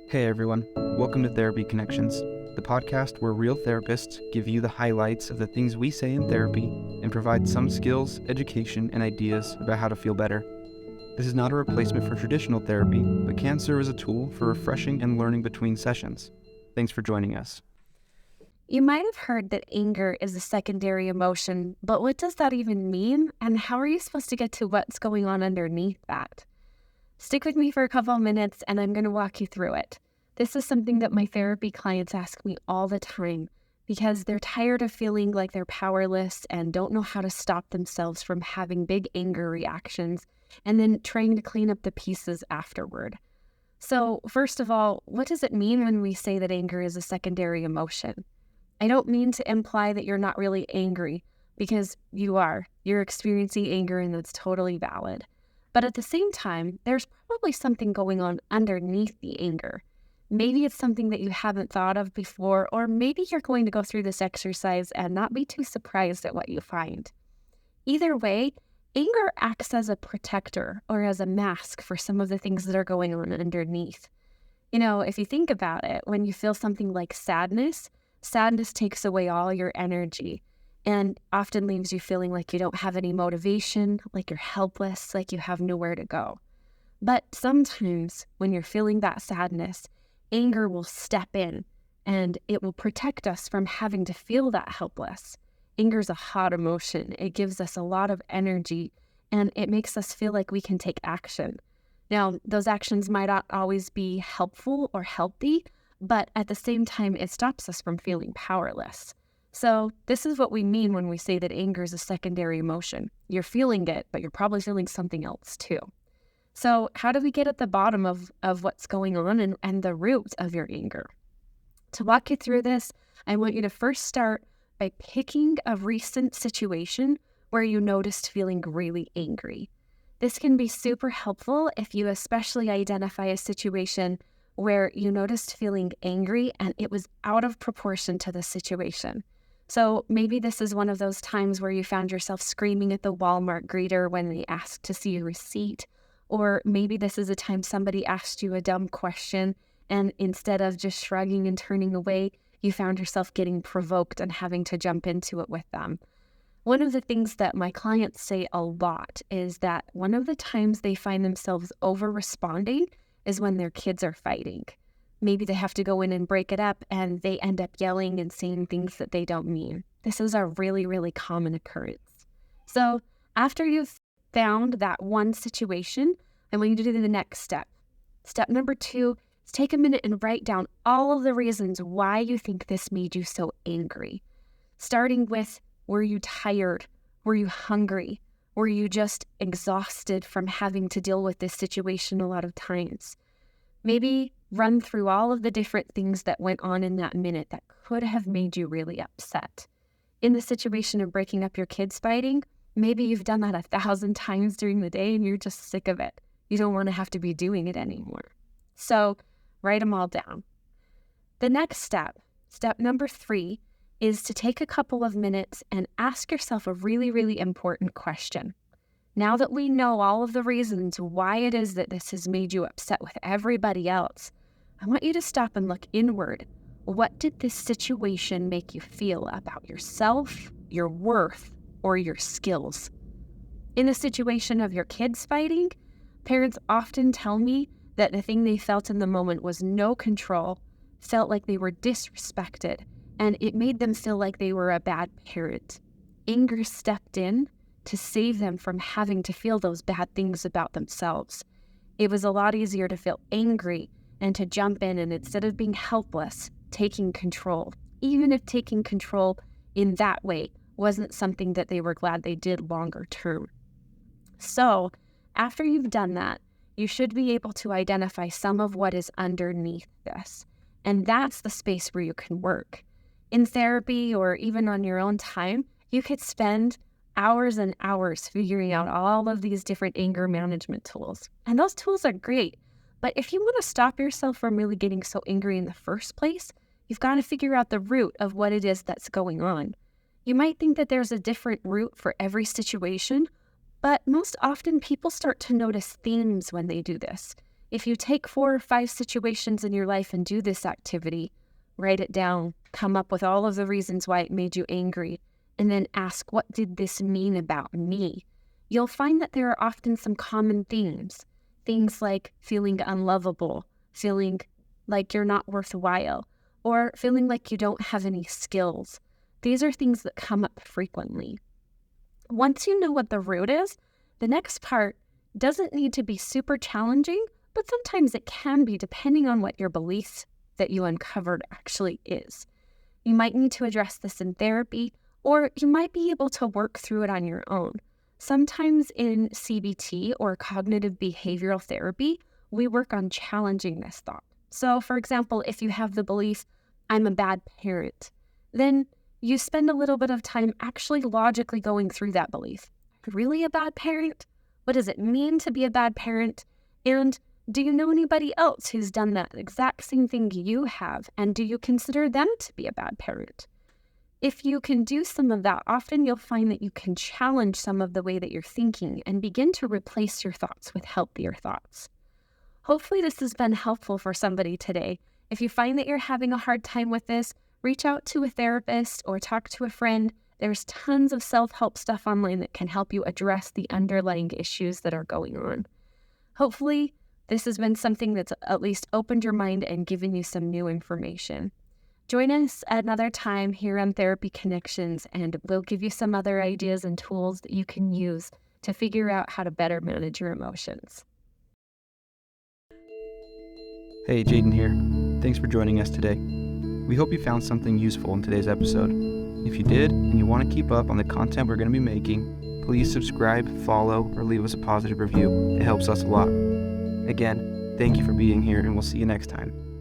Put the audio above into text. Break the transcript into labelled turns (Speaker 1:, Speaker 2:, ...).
Speaker 1: Hey everyone, welcome to Therapy Connections, the podcast where real therapists give you the highlights of the things we say in therapy and provide some skills, education, and ideas about how to feel better. This is not a replacement for traditional therapy, but can serve as a tool for refreshing and learning between sessions. Thanks for joining us.
Speaker 2: You might have heard that anger is a secondary emotion, but what does that even mean? And how are you supposed to get to what's going on underneath that? Stick with me for a couple of minutes and I'm going to walk you through it. This is something that my therapy clients ask me all the time because they're tired of feeling like they're powerless and don't know how to stop themselves from having big anger reactions and then trying to clean up the pieces afterward. So, first of all, what does it mean when we say that anger is a secondary emotion? I don't mean to imply that you're not really angry, because you are. You're experiencing anger and that's totally valid. But at the same time, there's probably something going on underneath the anger. Maybe it's something that you haven't thought of before, or maybe you're going to go through this exercise and not be too surprised at what you find. Either way, anger acts as a protector or as a mask for some of the things that are going on underneath. You know, if you think about it, when you feel something like sadness takes away all your energy and often leaves you feeling like you don't have any motivation, like you're helpless, like you have nowhere to go. But sometimes when you're feeling that sadness, anger will step in and it will protect us from having to feel that helpless. Anger is a hot emotion. It gives us a lot of energy and it makes us feel like we can take action. Now, those actions might not always be helpful or healthy, but at the same time, it stops us from feeling powerless. So this is what we mean when we say that anger is a secondary emotion. You're feeling it, but you're probably feeling something else too. So how do we get at the bottom of what's going on and the root of your anger? To walk you through this, I want you to first start by picking a recent situation where you noticed feeling really angry. This can be super helpful if you especially identify a situation where you noticed feeling angry and it was out of proportion to the situation. So maybe this is one of those times where you found yourself screaming at the Walmart greeter when they asked to see a receipt, or maybe this is a time somebody asked you a dumb question and instead of just shrugging and turning away, you found yourself getting provoked and having to jump into it with them. One of the things that my clients say a lot is that one of the times they find themselves over-responding is when their kids are fighting. Maybe they have to go in and break it up and they end up yelling and saying things that they don't mean. This is a really, really common occurrence. So after you've found that one situation, I want you to do the next step. Step number 2 is take a minute and write down all of the reasons why you think this made you so angry. Starting with, were you tired? Were you hungry? Were you just exhausted from having to deal with this situation a lot of times? Maybe run through all of the different things that went on in that minute that could have made you really upset. In the situation of breaking up your kids fighting, maybe you've done that 1,000 times during the day and you're just sick of it. You don't want to have to be doing it anymore. So write them all down. The next step number 3, is to take a couple of minutes and ask yourself a really, really important question. Now that we know all of the reasons why it is that this has made you upset with everybody else, I want you to stop and look inward. What did this situation make you feel about yourself, your worth, or your skills? In the situation of your kids fighting, parents often tell me that the thing they felt in the moment was no control, felt like they were disrespected, and it made them feel like they were a bad parent. Anger stepped in to save them from having to feel those bad things about themselves. It was a lot easier to feel angry and to jump in and instead of being helpless, taking control, even if taking control in that way wasn't something that they were glad they did longer term. So after you've done that, you should be able to identify some of what is underneath this. And that's the space where you can work. In therapy or even on your own time, you could spend hours and hours figuring out all of these different anger management tools. And those tools are great. But if you want to stop yourself from really getting so angry in the first place, you've got to figure out the root of what it is that's going on. You might think that there's a different root for every situation, but most often people start to notice themes when they do this. If you take 4 or 5 situations in your life and do this activity, write it down, come up with all of the reasons why it made you angry, and then ask, what did this mean about me? You'll find that there are often some common themes. Things like feeling unlovable, feeling like you're not worthwhile, or feeling like you don't have any skills. These are things that come up frequently. Once you know what the root is, the next part doesn't need to be super challenging, but sometimes it can be depending on what your belief that you uncovered actually is. You might need to address this in therapy, or you might be able to work through it on your own. Sometimes in CBT or cognitive behavioral therapy, we work on challenging this thought. So, for example, if you have the belief, I'm a bad parent, then you spend a little bit of time actually logically going through that belief. Really a bad parent? What does it mean to be a bad parent? And do you know anybody else who's done that exact same thing you have? And do you consider them to be a bad parent? If you can do some of that, often you'll find that you can challenge some of the way that you're thinking and begin to replace your thoughts with healthier thoughts. Hopefully this has been helpful for somebody today. If you find that you're having a hard time with this, reach out to a therapist or talk to a friend. There's tons of self-help stuff online that can help you address the underlying issues that are going on. Hopefully this has been something that's at least opened your mind and given you some new information. Join us at another time here on Therapy Connections, and we'll give you some other ideas and tools that you can use to figure out how to better manage your emotions.
Speaker 1: Hey, Jaden here. Thanks for joining us today. We hope you found something useful in today's episode. If you did, and you want to keep up on the content we're going to be making, please subscribe, follow, or leave us a positive review. It helps us a lot. Again, thank you for being here, and we'll see you next time.